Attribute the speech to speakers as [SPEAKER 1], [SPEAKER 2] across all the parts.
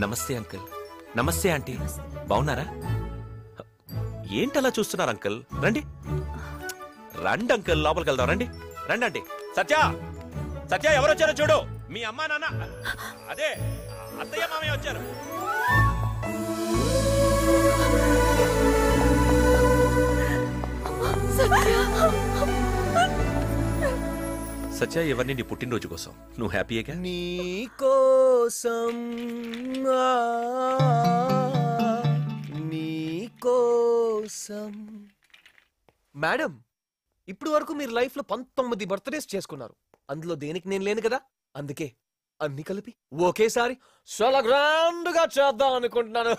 [SPEAKER 1] నమస్తే అంకుల్. నమస్తే ఆంటీ. బాగున్నారా? ఏంటలా చూస్తున్నారు అంకుల్? రండి రండి అంకుల్, లోపలికి వెళ్దాం. రండి రండి ఆంటీ. సత్య సత్య ఎవరు వచ్చారో చూడు. మీ అమ్మా నాన్న, అదే అత్తయ్య మామయ్య వచ్చారు. సత్య, ఎవరిని నీ పుట్టినరోజు కోసం? నువ్వు హ్యాపీయేగా?
[SPEAKER 2] నీ కోసం నీ కోసం. మేడం, ఇప్పుడు వరకు మీరు లైఫ్ లో 19 బర్త్డేస్ చేసుకున్నారు. అందులో దేనికి నేను లేను కదా. అందుకే అన్ని కలిపి ఒకేసారి చాలా గ్రాండ్ గా చేద్దాం అనుకుంటున్నాను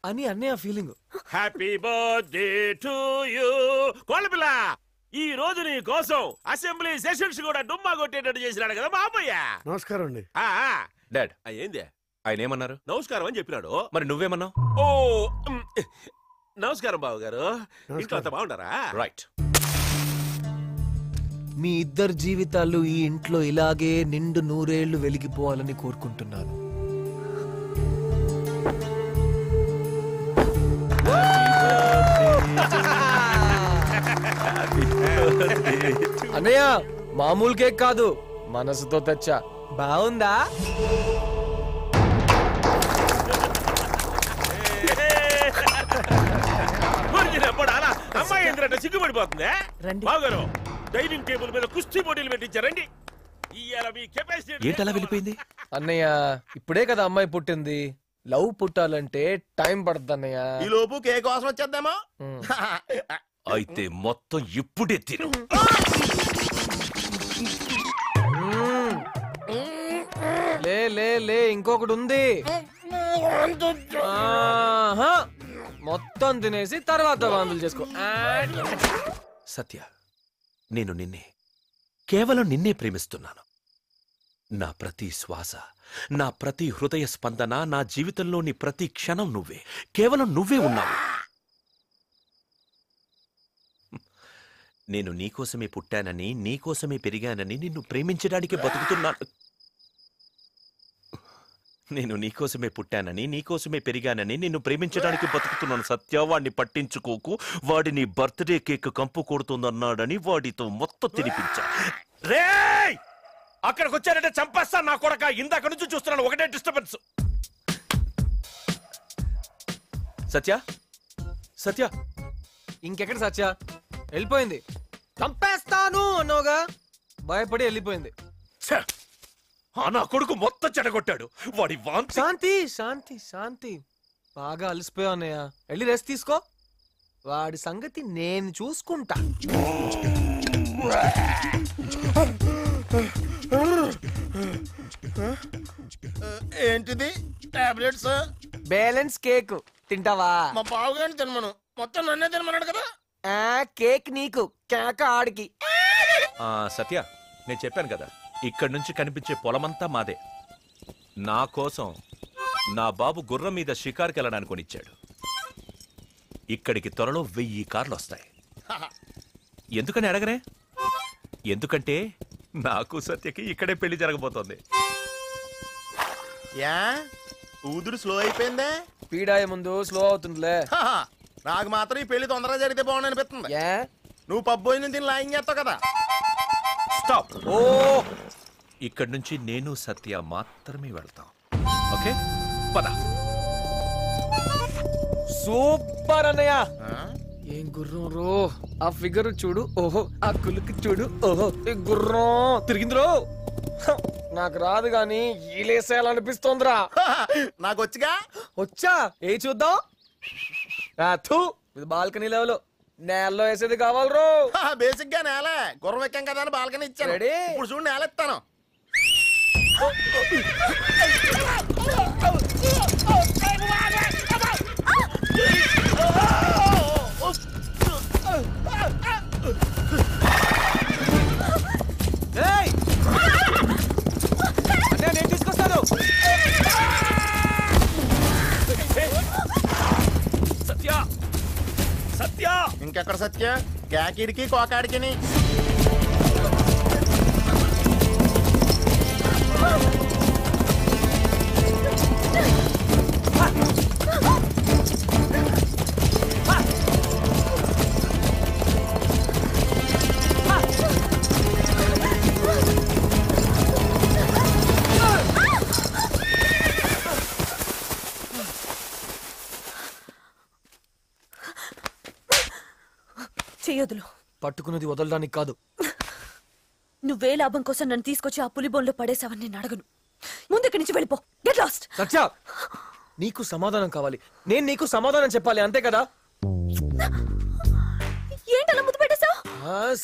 [SPEAKER 2] అని అన్నయ్య feeling.
[SPEAKER 3] Happy birthday to you. కోళ్ళపిల్ల, ఈ రోజు నీ కోసం అసెంబ్లీ సెషన్స్ కూడా డుమ్మా కొట్టేటట్టు చేసినాడు కదా మా అమ్మయ్య.
[SPEAKER 4] నమస్కారం అండి.
[SPEAKER 1] డాడ్,
[SPEAKER 3] ఏంది
[SPEAKER 1] ఆయన ఏమన్నారు?
[SPEAKER 3] నమస్కారం అని చెప్పినాడు.
[SPEAKER 1] మరి నువ్వేమన్నావు?
[SPEAKER 3] ఓ నమస్కారం బాబు గారు. ఇంట్లో అంత బాగుంటారా?
[SPEAKER 1] రైట్.
[SPEAKER 2] మీ ఇద్దరు జీవితాలు ఈ ఇంట్లో ఇలాగే నిండు నూరేళ్లు వెలిగిపోవాలని కోరుకుంటున్నాను. అన్నయ్య, మామూలు కేక్ కాదు, మనసుతో తెచ్చా. బాగుందా?
[SPEAKER 3] అమ్మాయి ఏంటంటే సిగ్గుపడిపోతుంది. బాగారు డైనింగ్ టేబుల్ మీద కుస్తీ పోటీలు పెట్టించారండి.
[SPEAKER 1] ఏంటలా వెళ్ళిపోయింది?
[SPEAKER 2] అన్నయ్య, ఇప్పుడే కదా అమ్మాయి పుట్టింది. లవ్ పుట్టాలంటే టైం పడుతుంది అన్నయ్య.
[SPEAKER 3] ఈ లోపు కేక్ కోసం వచ్చేద్దామా?
[SPEAKER 1] అయితే మొత్తం ఇప్పుడే తిను.
[SPEAKER 2] లే లే లే, ఇంకొకటి ఉంది. మొత్తం తినేసి తర్వాత వాంతులు చేసుకో.
[SPEAKER 1] సత్య, నేను నిన్నే, కేవలం నిన్నే ప్రేమిస్తున్నాను. నా ప్రతి శ్వాస, నా ప్రతి హృదయ స్పందన, నా జీవితంలోని ప్రతి క్షణం నువ్వే. కేవలం నువ్వే ఉన్నావు. నేను నీకోసమే పుట్టానని, నీకోసమే పెరిగానని, నిన్ను ప్రేమించడానికి బతుకుతున్నాను. నేను నీకోసమే పుట్టానని, నీకోసమే పెరిగానని, నిన్ను ప్రేమించడానికి బతుకుతున్నాను. సత్య, వాడిని పట్టించుకోకు. వాడిని బర్త్డే కేక్ కంపు కొడుతుందన్నాడని వాడితో మొత్తం తినిపించా. రేయ్, అక్కడికి వచ్చారంటే చంపేస్తాను నా కొడక. ఇందాక నుంచి చూస్తున్నాను, ఒకటే డిస్టర్బెన్స్. సత్య సత్య,
[SPEAKER 2] ఇంకెక్కడ సత్య? వెళ్ళిపోయింది. చంపేస్తాను అన్నోగా, భయపడి వెళ్ళిపోయింది.
[SPEAKER 1] నా కొడుకు మొత్తం చెడగొట్టాడు. వాడి వాంతి.
[SPEAKER 2] శాంతి శాంతి శాంతి, బాగా అలసిపోయా అన్నయ్య. వెళ్ళి రెస్ట్ తీసుకో. వాడి సంగతి నేను చూసుకుంటా.
[SPEAKER 5] ఏంటిది? టాబ్లెట్స్?
[SPEAKER 2] బ్యాలెన్స్ కేక్ తింటావా?
[SPEAKER 5] మా బావగారిని తినమను. మొత్తం నన్నే తినమన్నాడు కదా.
[SPEAKER 2] కేక్ నీకు, కేక ఆడికి.
[SPEAKER 1] సత్య, నేను చెప్పాను కదా, ఇక్కడి నుంచి కనిపించే పొలమంతా మాదే. నా కోసం నా బాబు గుర్రం మీద షికార్కి వెళ్ళడానికి కొనిచ్చాడు. ఇక్కడికి త్వరలో 1000 కార్లు వస్తాయి. ఎందుకని అడగరే? ఎందుకంటే నాకు సత్యకి ఇక్కడే పెళ్లి జరగబోతోంది.
[SPEAKER 5] Yeah, ఊదుడు slow అయిపోయిందే.
[SPEAKER 2] పీడాయ ముందు స్లో అవుతుందిలే.
[SPEAKER 5] నాకు మాత్రం ఈ పెళ్లి తొందరగా జరిగితే బాగుంది అనిపిస్తుంది. నువ్వు పబ్బు పోయిన తిని లాయింగ్ చేస్తావు కదా.
[SPEAKER 1] స్టాప్. ఓ, ఇక్కడి నుంచి నేను సత్య మాత్రమే వెళ్తాం. ఓకే, పద.
[SPEAKER 2] సూపర్ అన్నయ్య. ఏం గుర్రం రో, ఆ ఫిగర్ చూడు. ఓహో, ఆ కులుకు చూడు. ఓహో, ఈ గుర్రం తిరిగిందిరో. నాకు రాదు గాని ఈలేసేయాలనిపిస్తోందిరా.
[SPEAKER 5] నాకు వచ్చిగా.
[SPEAKER 2] వచ్చా? ఏ చూద్దాం. ఇది బాల్కనీ లెవెల్, నేలలో వేసేది కావాలి రో.
[SPEAKER 5] బేసిక్ గా నేలే, గుర్రం ఎక్కాం కదా అని బాల్కనీ ఇచ్చాను. ఇప్పుడు చూడు నేల ఎత్తాను.
[SPEAKER 2] నేను తీసుకొస్తాను.
[SPEAKER 1] సత్య సత్య,
[SPEAKER 5] ఇంకెక్కడ సత్య? కేకిడికి కోకాడికి.
[SPEAKER 4] వదులు.
[SPEAKER 2] పట్టుకున్నది వదలడానికి కాదు.
[SPEAKER 4] నువ్వే లాభం కోసం నన్ను తీసుకొచ్చి ఆ పులిబోన్లో పడేసావని నేను అడగను. ముందు ఇక్కడి నుంచి వెళ్ళిపో. Get lost.
[SPEAKER 2] సత్య, నీకు సమాధానం కావాలి, నేను నీకు సమాధానం చెప్పాలి, అంతే కదా?
[SPEAKER 4] ఏంటలా ముద్దు పెట్టేశావు?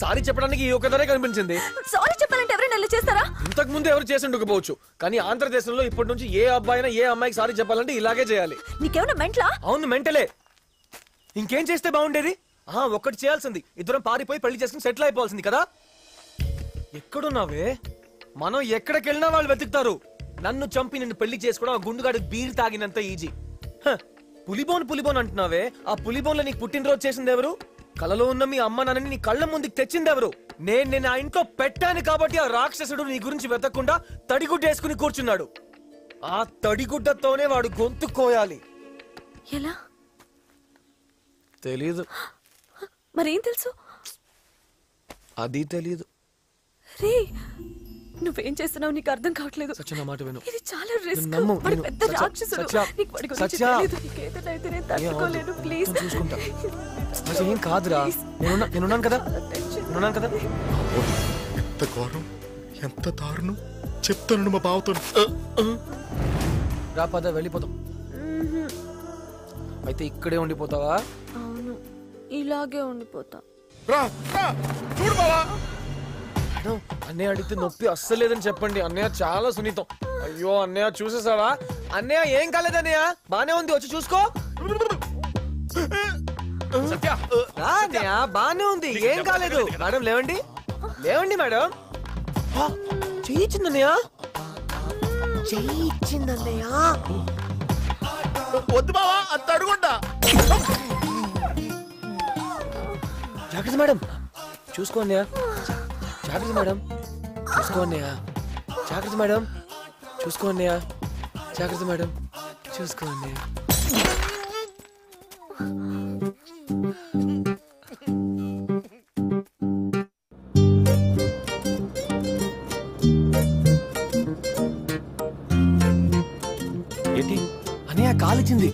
[SPEAKER 2] సారీ చెప్పడానికి ఈ ఒక్కదానే కనిపించింది.
[SPEAKER 4] సారీ చెప్పాలంటే ఎవరైనా ఇలా చేస్తారా?
[SPEAKER 2] ఇంతకు ముందు ఎవరు చేసి ఉండకపోవచ్చు, కానీ ఆంధ్రదేశంలో ఇప్పటి నుంచి ఏ అబ్బాయినా ఏ అమ్మాయికి సారీ చెప్పాలంటే ఇలాగే చేయాలి.
[SPEAKER 4] నీకేమైనా మెంట్లా?
[SPEAKER 2] అవును, మెంటలే. ఇంకేం చేస్తే బాగుండేది? ఒక్కటి చేయాల్సింది, ఇద్దరం పారిపోయి పెళ్లి చేసుకుని సెటిల్ అయిపోవాల్సింది కదా. ఎక్కడున్నావే? మనం ఎక్కడికెళ్ళినా వాళ్ళు వెతుకుతారు. నన్ను చంపి నిన్ను పెళ్లి చేసుకోవడం ఆ గుండుగాడి బీర్ తాగినంత ఈజీ. పులిబోన్ అంటున్నావే, ఆ పులిబోన్లో నీకు పుట్టినరోజు చేసింది ఎవరు? కలలో ఉన్న మీ అమ్మ నాన్నని నీ కళ్ళ ముందుకు తెచ్చింది ఎవరు? నేను ఆ ఇంట్లో పెట్టాను కాబట్టి ఆ రాక్షసుడు నీ గురించి వెతకకుండా తడిగుడ్డ వేసుకుని కూర్చున్నాడు. ఆ తడిగుడ్డతోనే వాడు గొంతు కోయాలి.
[SPEAKER 4] ఎలా?
[SPEAKER 2] తెలీదు.
[SPEAKER 4] మరేం తెలుసు?
[SPEAKER 2] అది తెలీదు.
[SPEAKER 4] రే, నువ్వేం చేస్తున్నావు నీకు అర్థం కావట్లేదు.
[SPEAKER 2] సత్య, నా మాట విను.
[SPEAKER 4] ఇది చాలా రిస్క్.
[SPEAKER 2] నమ్ము,
[SPEAKER 4] వాడు
[SPEAKER 2] విను.
[SPEAKER 4] పెద్ద
[SPEAKER 2] సత్య,
[SPEAKER 4] రాక్షసుడు.
[SPEAKER 2] సత్య,
[SPEAKER 4] నీకు వాడి గురించి
[SPEAKER 2] సత్య.
[SPEAKER 4] తెలీదు. నీకేదైనా అయితే నేను తట్టుకోలేను. ప్లీజ్.
[SPEAKER 2] నేను చూసుకుంటా. అసలు ఏం కాదురా, నేనున్నాను కదా.
[SPEAKER 5] ఎంత ఘోరం, ఎంత దారుణం చెప్తాను మా బావతో.
[SPEAKER 2] రా పద, వెళ్ళిపోతాం. అయితే ఇక్కడే ఉండిపోతావా?
[SPEAKER 4] అవును, ఇలాగే ఉండిపోతా.
[SPEAKER 5] రా రా, చూడు బావా.
[SPEAKER 2] అన్నయ్య అడిగితే నొప్పి అస్సలేదని చెప్పండి. అన్నయ్య చాలా సున్నితం. అయ్యో అన్నయ్య, చూసేసావా? అన్నయ్య ఏం కాలేదు అన్నయ్య, బానే ఉంది, వచ్చి చూసుకో.
[SPEAKER 1] సత్య,
[SPEAKER 2] అన్నయ్య బానే ఉంది, ఏం కాలేదు. మేడం లేవండి, లేవండి మేడం. చేయించిందన్నయ్య, చేయించిందన్నయ్య.
[SPEAKER 5] వద్దు బావా, అంత అడుగుంటా.
[SPEAKER 2] జాగ్రత్త మేడం, చూసుకో అన్నయ్య. జాగ్రత్త మేడం, చూసుకో అన్నయ్య. జాగ్రత్త మేడం, చూసుకో అన్నయ్య. జాగ్రత్త మేడం, చూసుకో అన్నయ్య.
[SPEAKER 1] ఏంటి
[SPEAKER 2] అన్నయ్య కాలిచ్చింది,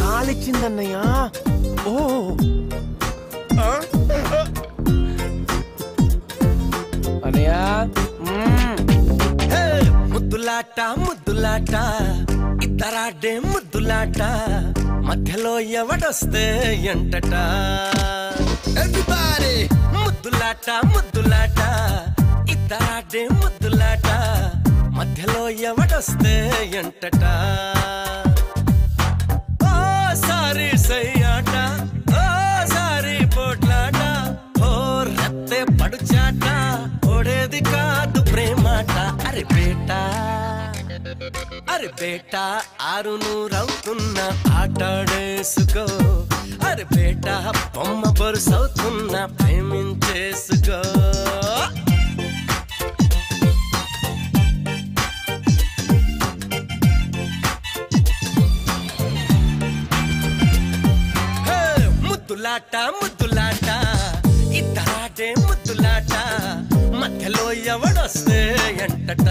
[SPEAKER 2] కాలిచ్చిందన్నయ్య. ఓ అన్నయ్య,
[SPEAKER 6] ముద్దులాట ముద్దులాట, ఇద్దరాడే ముద్దులాట, మధ్యలో ఎవడొస్తే ఎంటట. ఎవ్రీబడీ ముద్దులాట ముద్దులాట, ఇద్దరాడే ముద్దులాట, మధ్యలో ఎవడొస్తే ఎంటట. ఓ సారీ సయ్యాట, ఓ సారీ పోట్లాట, ఓ రత్తే పడుచాట, ఓడేది కాదు ప్రేమాట. అరే బేటా, అరే బేటా, 600 ఆటాడేసుకో. అరే బేటా, బొమ్మ బరుసవుతున్నా ప్రేమించేసుకో. ముద్దులాట ముద్దులాట, ఇద్దరాడే ముద్దులాట, మధ్యలో ఎవడొస్తే ఎంటట.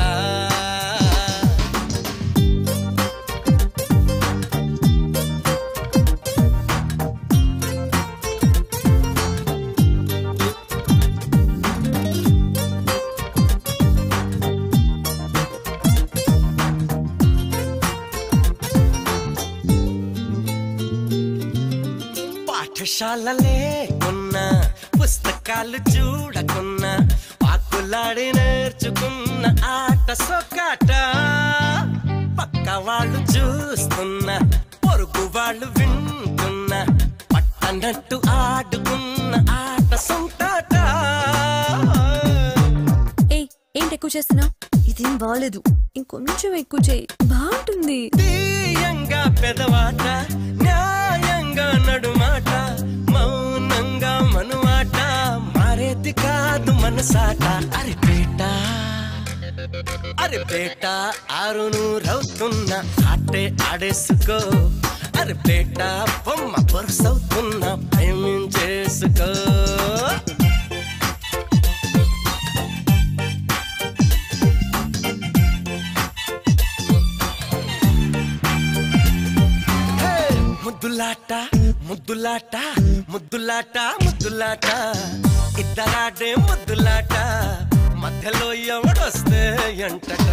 [SPEAKER 6] పాఠశాలలే కొన్నా, పుస్తకాలు చూడకున్నా, పాకులాడి నేర్చుకున్న ఆట సొక్కాట. పక్క వాళ్ళు చూస్తున్నా, పొరుగు వాళ్ళు వింటున్నా, పట్టనట్టు ఆడుకున్న ఆట సొంటాట.
[SPEAKER 4] ఏంటి ఎక్కువ చేస్తున్నావు? ఇదేం బాలేదు, ఇంకొంచెం ఎక్కువ చేయి, బాగుంటుంది.
[SPEAKER 6] తీయంగా పెదవాట, న్యాయంగా నడుమాట, మౌనంగా మనుమాట, మారేది కాదు మనసాట. అరే బేటా, అరే బేటా, 600 ఆటే ఆడేసుకో. అరే బేటా, బొమ్మ బరుసవుతున్నా ప్రేమించేసుకో. ముద్దులాట ముద్దులాట ముద్దులాట ముద్దులాట ఇద్దరాడే ముద్దులాట మధ్యలో ఎవడొస్తే ఎంటట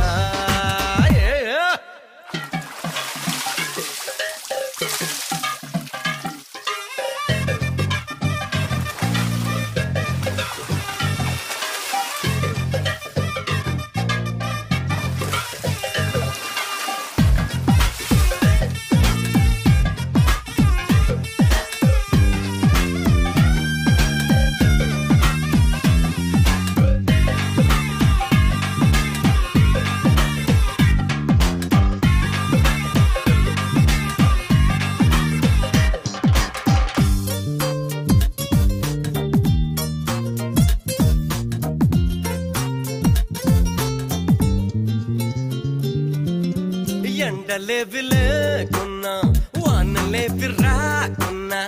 [SPEAKER 6] ఎండలేవి లేకున్నా వానలేవి రాకున్నా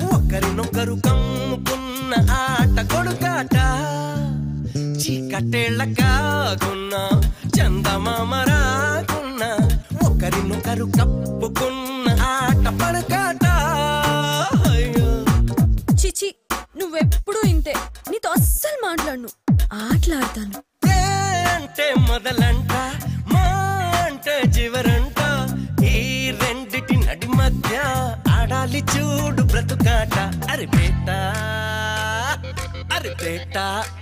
[SPEAKER 6] ఒకరినొకరు కమ్ముకున్న ఆట కొడుకాట చీకటేళ్ల కాకున్నా చందమామ రాకున్నా ఒకరినొకరు కప్పుకున్న ఆట పడకాట
[SPEAKER 4] చిచి నువ్వెప్పుడు ఇంతే నీతో అస్సలు మాట్లాడను ఆటలాడతాను
[SPEAKER 6] అంటే మొదలంట మా అంటే చివరంట ఈ రెండిటి నడి మధ్య ఆడాలి చూడు బ్రతుకాట అరే పేట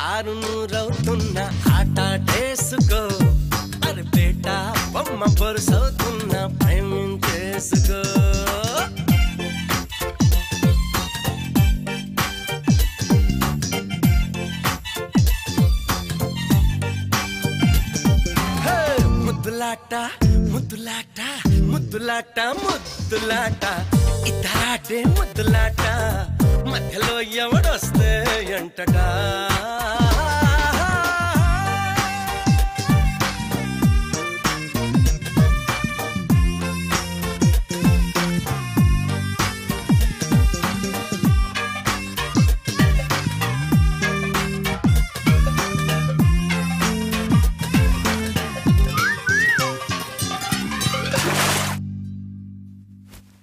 [SPEAKER 6] 600 ఆట చేసుకో అరే పేట బొమ్మ పొరుసవుతున్న ప్రేమం చేసుకో ముద్దులాట ముద్దులాట ముద్దులాట ముద్దులాట ఇద్దరాటే ముద్దులాట మధ్యలో ఎవడొస్తే ఎంటట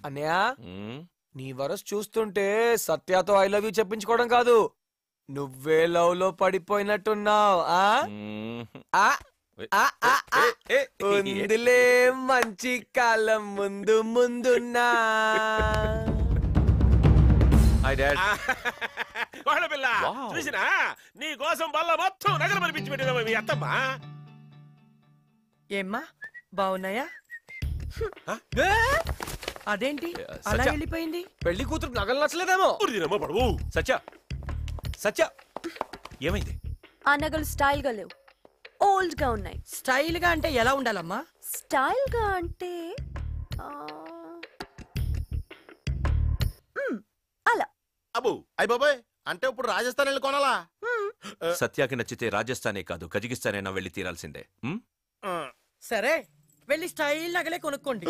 [SPEAKER 2] అన్నయ్య
[SPEAKER 1] ఉమ్,
[SPEAKER 2] నీ వరస్ చూస్తుంటే సత్యతో ఐ లవ్ యూ చెప్పించుకోవడం కాదు నువ్వే లవ్ లో పడిపోయినట్టున్నావు
[SPEAKER 1] ఉమ్.
[SPEAKER 2] ఆ ఆ, ఆ, ఆ.
[SPEAKER 1] ఏ,
[SPEAKER 2] ఉందిలే మంచి కాలం ముందు ముందున్నా
[SPEAKER 1] హాయ్ డాడ్
[SPEAKER 3] కోళ్ళ పిల్ల
[SPEAKER 1] Wow.
[SPEAKER 3] చూసినా నీ కోసం బల్ల మొత్తం నగలు మనిపించి పెట్టిన మీ అత్తమ్మ
[SPEAKER 7] ఏమ్మా బాగున్నాయా అదేంటి అలా
[SPEAKER 1] సత్య.
[SPEAKER 7] వెళ్ళిపోయింది
[SPEAKER 2] పెళ్లి కూతురు నగలు నచ్చలేదేమో
[SPEAKER 3] ఊరిదినమ్మ పడవు
[SPEAKER 1] సత్య సత్య ఏమైంది
[SPEAKER 4] ఆ నగలు స్టైల్ గా లేవు ఓల్డ్ గా ఉన్నాయి
[SPEAKER 7] స్టైల్ గా అంటే ఎలా ఉండాలమ్మా
[SPEAKER 4] స్టైల్ గా అంటే ఆ, అలా
[SPEAKER 5] అబ్బు అయ్య బాబాయ్ అంటే ఇప్పుడు రాజస్థాన్ వెళ్ళి కొనాలా
[SPEAKER 1] సత్యాకి నచ్చితే రాజస్థానే కాదు కజకిస్తానైనా వెళ్ళి తీరాల్సిందే ఉమ్?
[SPEAKER 7] సరే వెళ్ళి స్టైల్ నగలే కొనుక్కోండి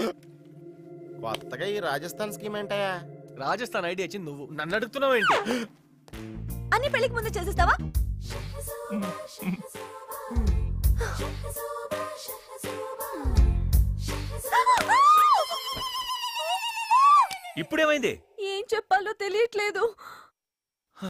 [SPEAKER 5] కొత్తగా ఈ రాజస్థాన్ స్కీమ్ ఏంటయ్యా
[SPEAKER 2] రాజస్థాన్ ఐడియా ఇచ్చింది నువ్వు నన్ను అడుగుతున్నావు ఏంటి
[SPEAKER 4] అన్ని పెళ్లికి ముందు చేసేస్తావా
[SPEAKER 1] ఇప్పుడేమైంది
[SPEAKER 4] ఏం చెప్పాలో తెలియట్లేదు